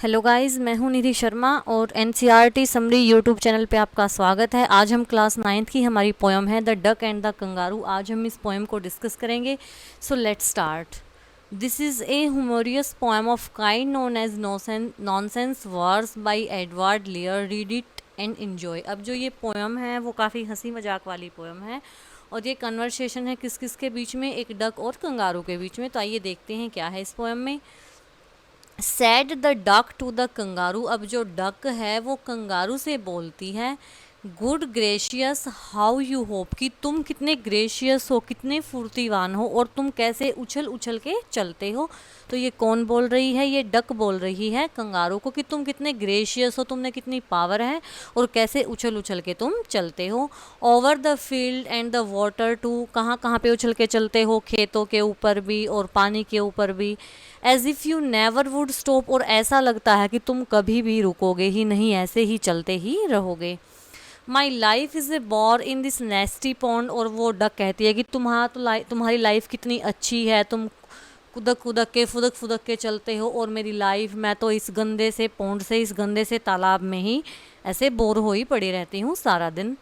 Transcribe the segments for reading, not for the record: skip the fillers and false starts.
Hello guys, मैं हूं निधि शर्मा और एनसीईआरटी समरी यूट्यूब चैनल पे आपका स्वागत है। आज हम क्लास 9th की हमारी पोएम है the duck and the kangaroo. आज हम इस पोएम को डिस्कस करेंगे। So let's start. This is a humorous poem of kind known as nonsense verse by Edward Lear. Read it and enjoy. अब जो ये पोएम है वो काफ़ी हंसी मजाक वाली पोएम है और ये कन्वर्सेशन है किस किस के बीच में, एक डक और कंगारू के बीच में। तो आइए देखते हैं क्या है इस पोएम में। Said the duck to the kangaroo. अब जो डक है वो कंगारू से बोलती है, good gracious how you hop, कि तुम कितने ग्रेशियस हो, कितने फुर्तीवान हो और तुम कैसे उछल उछल के चलते हो। तो ये कौन बोल रही है? ये डक बोल रही है कंगारू को कि तुम कितने ग्रेशियस हो, तुमने कितनी पावर है और कैसे उछल उछल के तुम चलते हो। Over the field and the water too, कहाँ कहाँ पे उछल के चलते हो, खेतों के ऊपर भी और पानी के ऊपर भी। As if you never would stop, और ऐसा लगता है कि तुम कभी भी रुकोगे ही नहीं, ऐसे ही चलते ही रहोगे। My life is a bore in this nasty pond, और वो डक कहती है कि तुम्हारी लाइफ कितनी अच्छी है, तुम कुदक कुदक के फुदक फुदक के चलते हो, और मेरी लाइफ, मैं तो इस गंदे से पॉन्ड से, इस गंदे से तालाब में ही ऐसे बोर हो ही पड़ी रहती हूँ सारा दिन।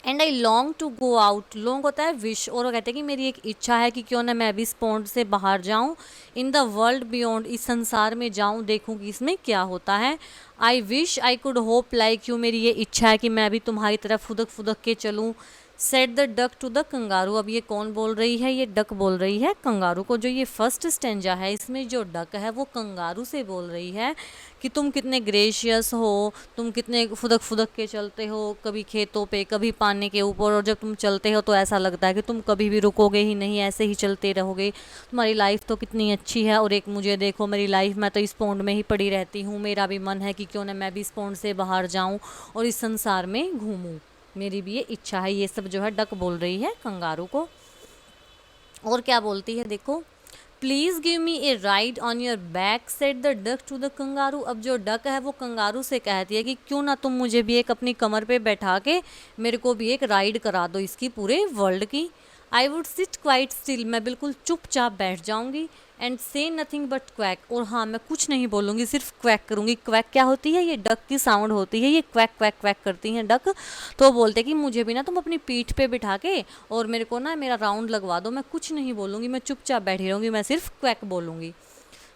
And I long to go out, long होता है विश, और वो कहते हैं कि मेरी एक इच्छा है कि क्यों ना मैं भी इस पॉन्ड से बाहर जाऊं, इन द वर्ल्ड बियॉन्ड, इस संसार में जाऊं, देखूं कि इसमें क्या होता है। I wish I could hope like you, मेरी ये इच्छा है कि मैं भी तुम्हारी तरफ फुदक फुदक के चलूं। Said the duck to the kangaroo. अब ये कौन बोल रही है? ये डक बोल रही है कंगारू को। जो ये फर्स्ट स्टेंजा है इसमें जो डक है वो कंगारू से बोल रही है कि तुम कितने ग्रेशियस हो, तुम कितने फुदक फुदक के चलते हो, कभी खेतों पे कभी पानी के ऊपर, और जब तुम चलते हो तो ऐसा लगता है कि तुम कभी भी रुकोगे ही नहीं, ऐसे ही चलते रहोगे। तुम्हारी लाइफ तो कितनी अच्छी है, और एक मुझे देखो, मेरी लाइफ, मैं तो इस पॉन्ड में ही पड़ी रहती हूँ, मेरा भी मन है कि क्यों ना मैं भी इस पॉन्ड से बाहर जाऊँ और इस संसार में घूमूँ, मेरी भी ये इच्छा है। ये सब जो है डक बोल रही है कंगारू को। और क्या बोलती है देखो, please give me a ride on your back, said the duck to the kangaroo. अब जो डक है वो कंगारू से कहती है कि क्यों ना तुम मुझे भी एक अपनी कमर पे बैठा के मेरे को भी एक राइड करा दो इसकी पूरे वर्ल्ड की। I would sit quite still, मैं बिल्कुल चुपचाप बैठ जाऊंगी। एंड से नथिंग बट क्वैक, और हाँ, मैं कुछ नहीं बोलूँगी, सिर्फ क्वैक करूँगी। क्वैक क्या होती है? ये डक की साउंड होती है, ये क्वैक क्वैक क्वैक करती हैं डक। तो बोलते कि मुझे भी ना तुम अपनी पीठ पे बिठा के और मेरे को ना मेरा राउंड लगवा दो, मैं कुछ नहीं बोलूँगी, मैं चुपचाप बैठी रहूँगी, मैं सिर्फ क्वैक बोलूँगी।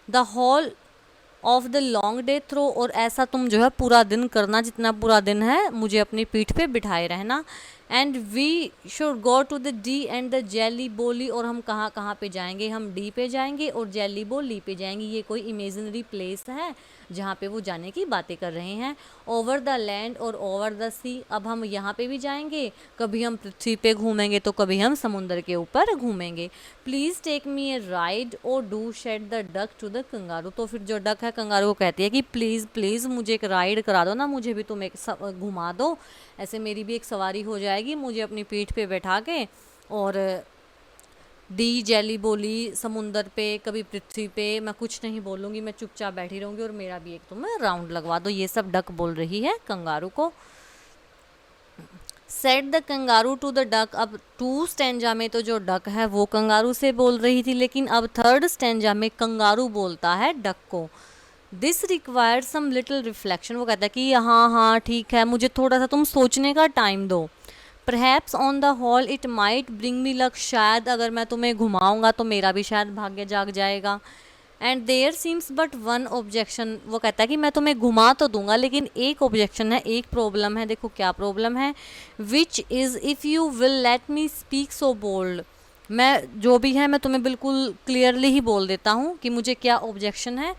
The whole of the long day through, और ऐसा तुम जो है पूरा दिन करना, जितना पूरा दिन है मुझे अपनी पीठ पे बिठाए रहना। And we should go to the Dee and the jelly bo lee, और हम कहाँ कहाँ पे जाएंगे? हम डी पे जाएंगे और जेली बोली पे जाएंगे। ये कोई इमेजिनरी प्लेस है जहाँ पे वो जाने की बातें कर रहे हैं। ओवर द लैंड और ओवर द सी, अब हम यहाँ पे भी जाएंगे, कभी हम पृथ्वी पे घूमेंगे तो कभी हम समुद्र के ऊपर घूमेंगे। Please take me a ride और do said the duck to the kangaroo. तो फिर जो डक है कंगारू को कहती है कि प्लीज़ प्लीज़ मुझे एक राइड करा दो ना, मुझे भी तुम एक घुमा दो, ऐसे मेरी भी एक सवारी हो जाएगी, मुझे अपनी पीठ पे बैठा के, और डी जेली बोली समुंदर पे, कभी पृथ्वी पे, मैं कुछ नहीं बोलूँगी, मैं चुपचाप बैठी रहूँगी और मेरा भी एक तुम्हें राउंड लगवा दो। ये सब डक बोल रही है कंगारू को। Said the kangaroo to the duck. अब टू स्टेंजा में तो जो डक है वो कंगारू से बोल रही थी, लेकिन अब थर्ड स्टेंजा में कंगारू बोलता है डक को, this required some little reflection. वो कहता है कि हाँ हाँ ठीक है, मुझे थोड़ा सा तुम सोचने का टाइम दो। Perhaps on the whole it might bring me luck, शायद अगर मैं तुम्हें घुमाऊंगा तो मेरा भी शायद भाग्य जाग जाएगा। And there seems but one objection, वो कहता है कि मैं तुम्हें घुमा तो दूंगा लेकिन एक ऑब्जेक्शन है, एक प्रॉब्लम है। देखो क्या प्रॉब्लम है। Which is if you will let me speak so bold, मैं जो भी है मैं तुम्हें बिल्कुल क्लियरली ही बोल देता हूँ कि मुझे क्या ऑब्जेक्शन है।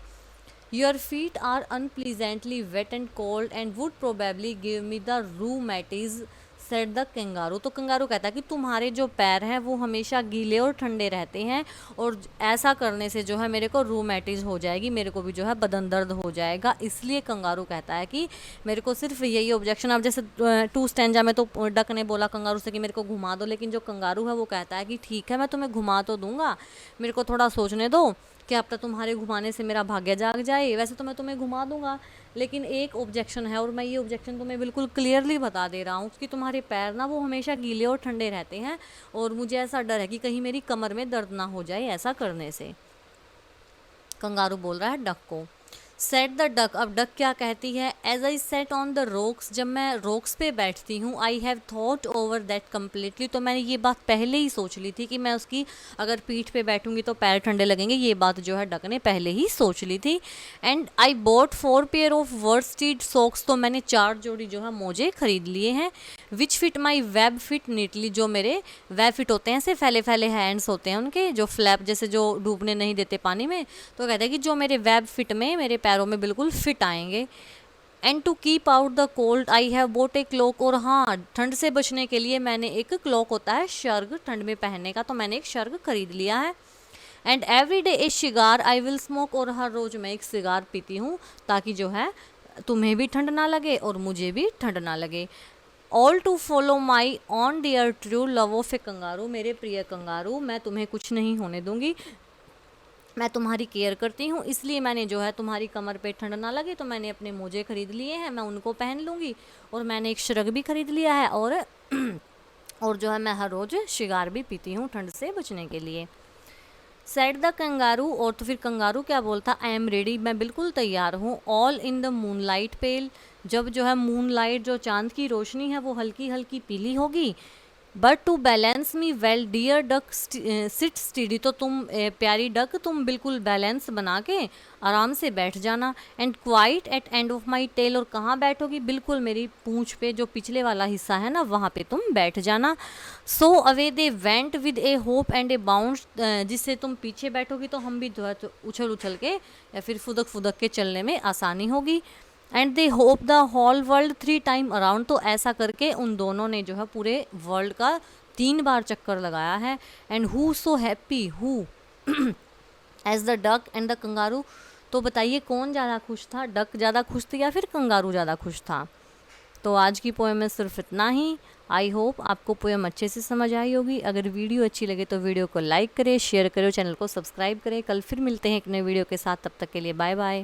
Your feet are unpleasantly wet and cold and would probably give me the rheumatiz, said the kangaroo. तो कंगारू कहता है कि तुम्हारे जो पैर हैं वो हमेशा गीले और ठंडे रहते हैं, और ऐसा करने से जो है मेरे को रूमेटिज हो जाएगी, मेरे को भी जो है बदन दर्द हो जाएगा। इसलिए कंगारू कहता है कि मेरे को सिर्फ यही ऑब्जेक्शन। अब जैसे टू स्टेंजा में तो डक ने बोला कंगारू से कि मेरे को घुमा दो, लेकिन जो कंगारू है वो कहता है कि ठीक है मैं तुम्हें घुमा तो दूंगा, मेरे को थोड़ा सोचने दो, क्या अब तक तुम्हारे घुमाने से मेरा भाग्य जाग जाए। वैसे तो मैं तुम्हें घुमा दूंगा, लेकिन एक ऑब्जेक्शन है, और मैं ये ऑब्जेक्शन तुम्हें बिल्कुल क्लियरली बता दे रहा हूँ कि तुम्हारे पैर ना वो हमेशा गीले और ठंडे रहते हैं, और मुझे ऐसा डर है कि कहीं मेरी कमर में दर्द ना हो जाए ऐसा करने से। कंगारू बोल रहा है डक को। सेट द डक, अब डक क्या कहती है, as I sat on the rocks, जब मैं रॉक्स पे बैठती हूँ, I have thought over that completely, तो मैंने ये बात पहले ही सोच ली थी कि मैं उसकी अगर पीठ पे बैठूंगी तो पैर ठंडे लगेंगे, ये बात जो है डक ने पहले ही सोच ली थी। And I bought 4 pair of worsted socks, तो मैंने 4 जोड़ी जो है मोजे खरीद लिए हैं। Which fit my web feet neatly, जो मेरे वेब फिट होते हैं, ऐसे फैले फैले हैंड्स होते हैं उनके, जो फ्लैप जैसे जो डूबने नहीं देते पानी में, तो कहते हैं कि जो मेरे वेब फिट में मेरे पैरों में बिल्कुल फिट आएंगे। And to keep out the cold I have bought a cloak, और हाँ, ठंड से बचने के लिए मैंने एक क्लॉक होता है शर्ग ठंड में पहनने का, तो मैंने एक शर्ग खरीद लिया है। And every day A cigar I will smoke, और हर रोज़ मैं एक सिगार पीती हूँ ताकि जो है तुम्हें भी ठंड ना लगे और मुझे भी ठंड ना लगे। All to follow my own dear true love of a kangaroo, मेरे प्रिय कंगारू, मैं तुम्हें कुछ नहीं होने दूंगी, मैं तुम्हारी केयर करती हूँ, इसलिए मैंने जो है तुम्हारी कमर पे ठंड ना लगे तो मैंने अपने मोजे खरीद लिए हैं, मैं उनको पहन लूँगी। और मैंने एक श्रग भी खरीद लिया है, और जो है मैं हर रोज़ शिगार भी पीती हूँ ठंड से बचने के लिए। सेट द कंगारू, और तो फिर कंगारू क्या बोलता, आई एम रेडी, मैं बिल्कुल तैयार हूँ। ऑल इन द मूनलाइट पेल, जब जो है मूनलाइट जो चांद की रोशनी है वो हल्की हल्की पीली होगी। But to balance me well dear duck sit steady, तो तुम प्यारी डक तुम बिल्कुल बैलेंस बना के आराम से बैठ जाना। And quite at end of my tail, और कहाँ बैठोगी, बिल्कुल मेरी पूंछ पे जो पिछले वाला हिस्सा है ना वहाँ पे तुम बैठ जाना। So away they went with a hope and A bounce, जिससे तुम पीछे बैठोगी तो हम भी उछल उछल के या फिर फुदक फुदक के चलने में आसानी होगी। And they hop the whole world 3 time around, तो ऐसा करके उन दोनों ने जो है पूरे वर्ल्ड का 3 बार चक्कर लगाया है। And who so happy who as the duck and the kangaroo, तो बताइए कौन ज़्यादा खुश था, डक ज़्यादा खुश थी या फिर कंगारू ज़्यादा खुश था। तो आज की पोएम में सिर्फ इतना ही। आई होप आपको पोएम अच्छे से समझ आई होगी। अगर वीडियो अच्छी लगे तो वीडियो को लाइक करें, शेयर करें, चैनल को सब्सक्राइब करें। कल फिर मिलते हैं एक नए वीडियो के साथ, तब तक के लिए बाय बाय।